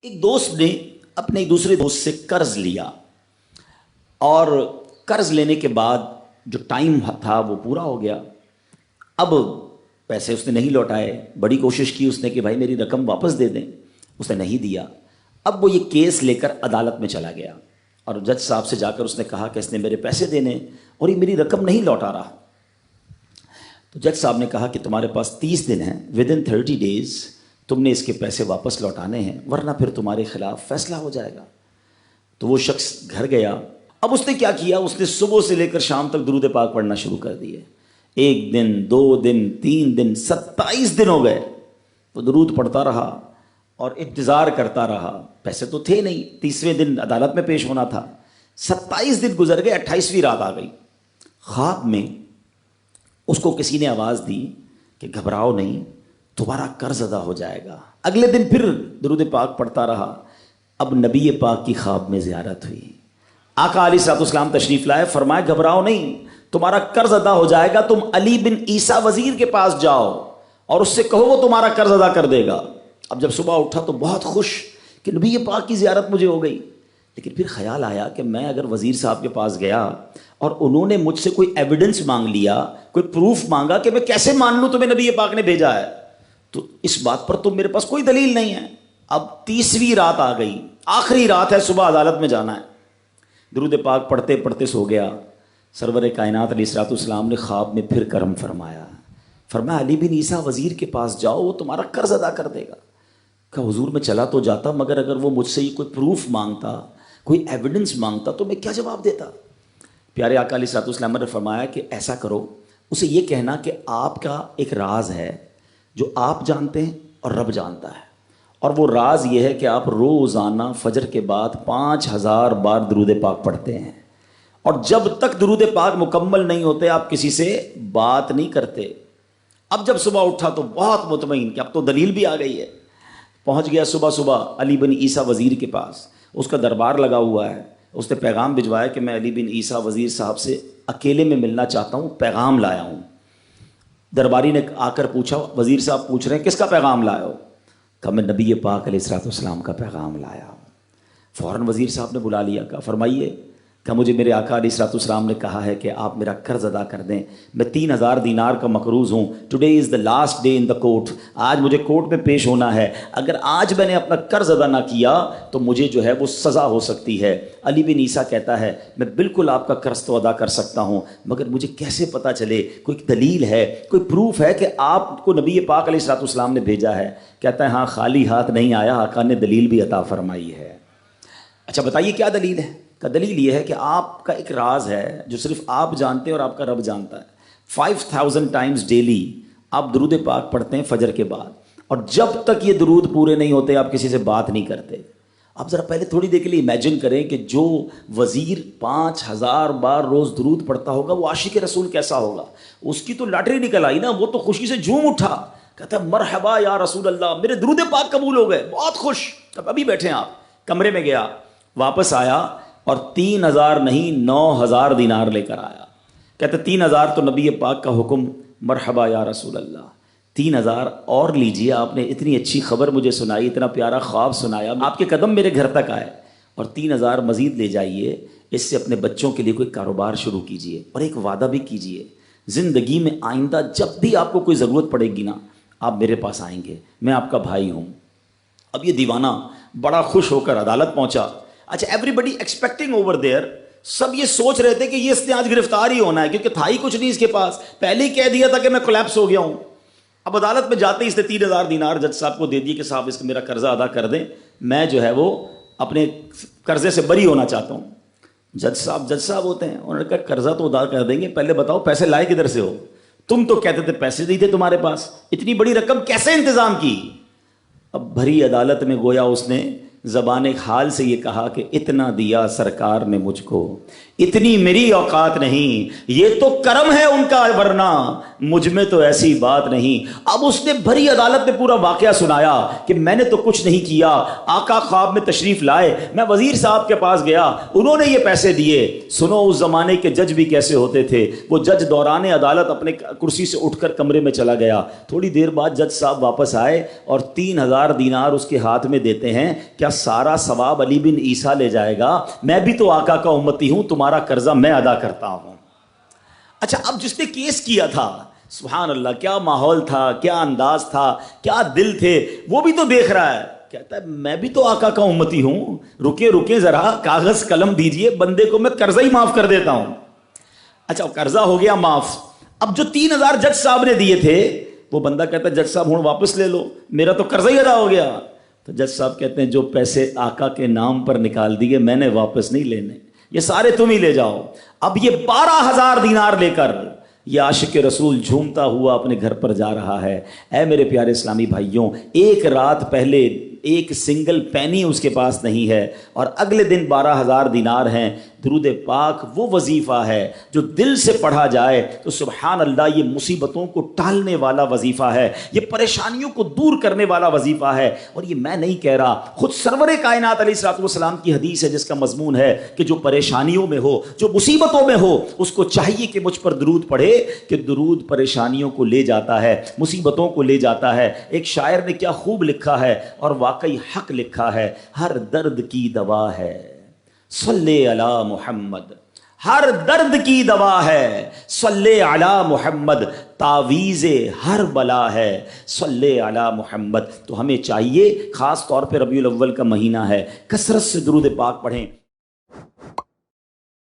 ایک دوست نے اپنے ایک دوسرے دوست سے قرض لیا اور قرض لینے کے بعد جو ٹائم تھا وہ پورا ہو گیا. اب پیسے اس نے نہیں لوٹائے. بڑی کوشش کی اس نے کہ بھائی میری رقم واپس دے دیں, اس نے نہیں دیا. اب وہ یہ کیس لے کر عدالت میں چلا گیا اور جج صاحب سے جا کر اس نے کہا کہ اس نے میرے پیسے دینے اور یہ میری رقم نہیں لوٹا رہا. تو جج صاحب نے کہا کہ تمہارے پاس 30 دن ہیں, ودن 30 days تم نے اس کے پیسے واپس لوٹانے ہیں, ورنہ پھر تمہارے خلاف فیصلہ ہو جائے گا. تو وہ شخص گھر گیا. اب اس نے کیا کیا, اس نے صبح سے لے کر شام تک درود پاک پڑھنا شروع کر دیے. 1 دن 2 دن 3 دن 27 دن ہو گئے. وہ درود پڑھتا رہا اور انتظار کرتا رہا. پیسے تو تھے نہیں, 30ویں دن عدالت میں پیش ہونا تھا. 27 دن گزر گئے, 28ویں رات آ گئی. خواب میں اس کو کسی نے آواز دی کہ گھبراؤ نہیں, تمہارا قرض ادا ہو جائے گا. اگلے دن پھر درود پاک پڑھتا رہا. اب نبی پاک کی خواب میں زیارت ہوئی. آقا علیہ الصلوۃ والسلام تشریف لائے, فرمائے گھبراؤ نہیں, تمہارا قرض ادا ہو جائے گا. تم علی بن عیسیٰ وزیر کے پاس جاؤ اور اس سے کہو وہ تمہارا قرض ادا کر دے گا. اب جب صبح اٹھا تو بہت خوش کہ نبی پاک کی زیارت مجھے ہو گئی. لیکن پھر خیال آیا کہ میں اگر وزیر صاحب کے پاس گیا اور انہوں نے مجھ سے کوئی ایویڈنس مانگ لیا, کوئی پروف مانگا, کہ میں کیسے مان لوں تمہیں نبی پاک نے بھیجا ہے, تو اس بات پر تو میرے پاس کوئی دلیل نہیں ہے. اب 30ویں رات آ گئی, آخری رات ہے, صبح عدالت میں جانا ہے. درود پاک پڑھتے پڑھتے سو گیا. سرور کائنات علیہ الصلوۃ والسلام نے خواب میں پھر کرم فرمایا. فرمایا علی بن عیسیٰ وزیر کے پاس جاؤ, وہ تمہارا قرض ادا کر دے گا. کہ حضور میں چلا تو جاتا, مگر اگر وہ مجھ سے ہی کوئی پروف مانگتا, کوئی ایویڈنس مانگتا, تو میں کیا جواب دیتا. پیارے آقا علیہ الصلوۃ والسلام نے فرمایا کہ ایسا کرو, اسے یہ کہنا کہ آپ کا ایک راز ہے جو آپ جانتے ہیں اور رب جانتا ہے, اور وہ راز یہ ہے کہ آپ روزانہ فجر کے بعد 5000 بار درود پاک پڑھتے ہیں, اور جب تک درود پاک مکمل نہیں ہوتے آپ کسی سے بات نہیں کرتے. اب جب صبح اٹھا تو بہت مطمئن کہ اب تو دلیل بھی آ گئی ہے. پہنچ گیا صبح صبح علی بن عیسیٰ وزیر کے پاس. اس کا دربار لگا ہوا ہے. اس نے پیغام بھجوایا کہ میں علی بن عیسیٰ وزیر صاحب سے اکیلے میں ملنا چاہتا ہوں, پیغام لایا ہوں. درباری نے آ کر پوچھا, وزیر صاحب پوچھ رہے ہیں کس کا پیغام لائے ہو؟ کہا میں نبی پاک علیہ الصلوۃ والسلام کا پیغام لایا ہوں. فوراً وزیر صاحب نے بلا لیا. کہا فرمائیے. کہ مجھے میرے آقا علیہ الصلوۃ والسلام نے کہا ہے کہ آپ میرا قرض ادا کر دیں. میں 3000 دینار کا مقروض ہوں. Today is the last day in the court. آج مجھے کورٹ میں پیش ہونا ہے. اگر آج میں نے اپنا قرض ادا نہ کیا تو مجھے جو ہے وہ سزا ہو سکتی ہے. علی بن عیسیٰ کہتا ہے میں بالکل آپ کا قرض تو ادا کر سکتا ہوں, مگر مجھے کیسے پتہ چلے, کوئی دلیل ہے, کوئی پروف ہے کہ آپ کو نبی پاک علیہ الصلوۃ والسلام نے بھیجا ہے؟ کہتا ہے ہاں, خالی ہاتھ نہیں آیا, آقا نے دلیل بھی عطا فرمائی ہے. اچھا بتائیے کیا دلیل ہے؟ کا دلیل یہ ہے کہ آپ کا ایک راز ہے جو صرف آپ جانتے ہیں اور آپ کا رب جانتا ہے. 5000 ٹائمز ڈیلی آپ درود پاک پڑھتے ہیں فجر کے بعد, اور جب تک یہ درود پورے نہیں ہوتے آپ کسی سے بات نہیں کرتے. آپ ذرا پہلے تھوڑی دیر کے لیے امیجن کریں کہ جو وزیر 5000 بار روز درود پڑھتا ہوگا وہ عاشق رسول کیسا ہوگا. اس کی تو لاٹری نکل آئی نا, وہ تو خوشی سے جھوم اٹھا, کہتا ہے مرحبا یا رسول اللہ, میرے درود پاک قبول ہو گئے, بہت خوش. اب ابھی بیٹھے آپ, کمرے میں گیا, واپس آیا اور 3000 نہیں 9000 دینار لے کر آیا. کہتے 3000 تو نبی پاک کا حکم, مرحبا یا رسول اللہ, 3000 اور لیجئے, آپ نے اتنی اچھی خبر مجھے سنائی, اتنا پیارا خواب سنایا, آپ کے قدم میرے گھر تک آئے, اور 3000 مزید لے جائیے, اس سے اپنے بچوں کے لیے کوئی کاروبار شروع کیجئے, اور ایک وعدہ بھی کیجئے, زندگی میں آئندہ جب بھی آپ کو کوئی ضرورت پڑے گی نا, آپ میرے پاس آئیں گے, میں آپ کا بھائی ہوں. اب یہ دیوانہ بڑا خوش ہو کر عدالت پہنچا. اچھا everybody expecting over there, سب یہ سوچ رہے تھے کہ یہ اس نے آج گرفتار ہی ہونا ہے, کیونکہ تھا ہی کچھ نہیں اس کے پاس, پہلے ہی کہہ دیا تھا کہ میں کولیپس ہو گیا ہوں. اب عدالت میں جاتے ہی اس نے 3000 دینار جج صاحب کو دے دیے کہ صاحب اس کا میرا قرضہ ادا کر دیں, میں جو ہے وہ اپنے قرضے سے بری ہونا چاہتا ہوں. جج صاحب ہوتے ہیں, انہوں نے کہا قرضہ تو ادا کر دیں گے, پہلے بتاؤ پیسے لائے کدھر سے ہو؟ تم تو کہتے تھے پیسے نہیں تھے تمہارے پاس, اتنی بڑی رقم کیسے انتظام کی؟ اب بھری عدالت میں گویا اس نے زبان حال سے یہ کہا کہ اتنا دیا سرکار نے مجھ کو، اتنی میری اوقات نہیں، یہ تو کرم ہے ان کا ورنہ مجھ میں تو ایسی بات نہیں۔ اب اس نے بھری عدالت میں پورا واقعہ سنایا کہ میں نے تو کچھ نہیں کیا، آقا خواب میں تشریف لائے، میں وزیر صاحب کے پاس گیا، انہوں نے یہ پیسے دیے۔ سنو اس زمانے کے جج بھی کیسے ہوتے تھے، وہ جج دوران عدالت اپنے کرسی سے اٹھ کر کمرے میں چلا گیا، تھوڑی دیر بعد جج صاحب واپس آئے اور 3000 دینار اس کے ہاتھ میں دیتے ہیں۔ کیا سارا ثواب علی بن عیسیٰ لے جائے گا؟ میں بھی تو آقا کا امتی ہوں، تمہارا قرضہ میں ادا کرتا ہوں۔ اچھا، اب جس نے کیس کیا تھا، سبحان اللہ، کیا ماحول تھا، کیا انداز تھا، کیا دل تھے، وہ بھی تو دیکھ رہا ہے، کہتا ہے میں بھی تو آقا کا امتی ہوں، رکے ذرا، کاغذ قلم دیجئے، بندے کو میں قرضہ ہی معاف کر دیتا ہوں۔ اچھا، قرضہ ہو گیا معاف۔ اب جو 3000 جج صاحب نے دیے تھے، وہ بندہ کہتا ہے جج صاحب ہوں واپس لے لو، میرا تو قرضہ ہی ادا ہو گیا۔ تو جج صاحب کہتے ہیں جو پیسے آقا کے نام پر نکال دیے میں نے واپس نہیں لینے، یہ سارے تم ہی لے جاؤ۔ اب یہ 12000 دینار لے کر یہ عاشق رسول جھومتا ہوا اپنے گھر پر جا رہا ہے۔ اے میرے پیارے اسلامی بھائیوں، ایک رات پہلے ایک سنگل پینی اس کے پاس نہیں ہے، اور اگلے دن 12000 دینار ہیں۔ درود پاک وہ وظیفہ ہے جو دل سے پڑھا جائے تو سبحان اللہ یہ مصیبتوں کو ٹالنے والا وظیفہ ہے، یہ پریشانیوں کو دور کرنے والا وظیفہ ہے۔ اور یہ میں نہیں کہہ رہا، خود سرور کائنات علیہ الصلوۃ والسلام کی حدیث ہے جس کا مضمون ہے کہ جو پریشانیوں میں ہو، جو مصیبتوں میں ہو، اس کو چاہیے کہ مجھ پر درود پڑھے، کہ درود پریشانیوں کو لے جاتا ہے، مصیبتوں کو لے جاتا ہے۔ ایک شاعر نے کیا خوب لکھا ہے، اور واقعی حق لکھا ہے، ہر درد کی دوا ہے صلی علی محمد، ہر درد کی دوا ہے صلی علی محمد، تعویذ ہر بلا ہے صلی علی محمد۔ تو ہمیں چاہیے، خاص طور پہ ربیع الاول کا مہینہ ہے، کثرت سے درود پاک پڑھیں۔